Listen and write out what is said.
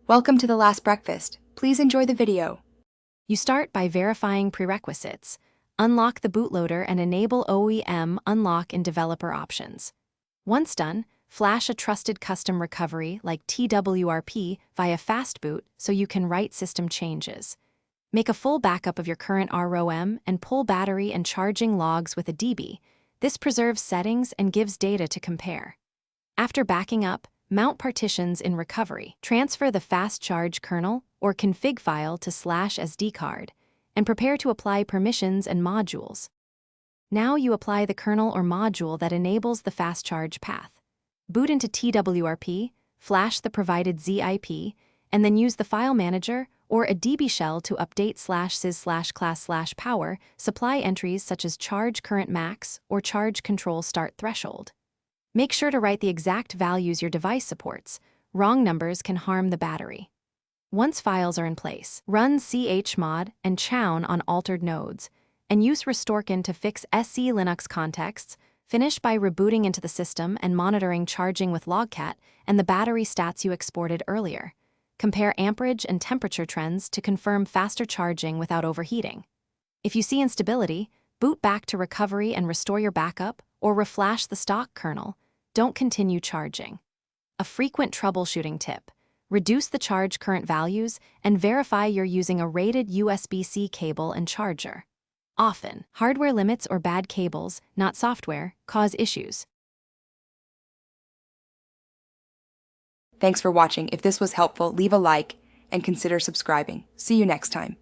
Welcome to the last breakfast. Please enjoy the video. You start by verifying prerequisites. Unlock the bootloader and enable OEM unlock in developer options. Once done, flash a trusted custom recovery like TWRP via Fastboot so you can write system changes. Make a full backup of your current ROM and pull battery and charging logs with a DB. This preserves settings and gives data to compare. After backing up, mount partitions in recovery. Transfer the fast charge kernel or config file to /SD card, and prepare to apply permissions and modules. Now you apply the kernel or module that enables the fast charge path. Boot into TWRP, flash the provided ZIP, and then use the file manager or a DB shell to update /sys/class/power supply entries such as charge current max or charge control start threshold. Make sure to write the exact values your device supports. Wrong numbers can harm the battery. Once files are in place, run chmod and chown on altered nodes, and use restorkin to fix SE Linux contexts. Finish by rebooting into the system and monitoring charging with logcat and the battery stats you exported earlier. Compare amperage and temperature trends to confirm faster charging without overheating. If you see instability, boot back to recovery and restore your backup, or reflash the stock kernel. Don't continue charging. A frequent troubleshooting tip: reduce the charge current values and verify you're using a rated USB-C cable and charger. Often, hardware limits or bad cables, not software, cause issues. Thanks for watching. If this was helpful, leave a like and consider subscribing. See you next time.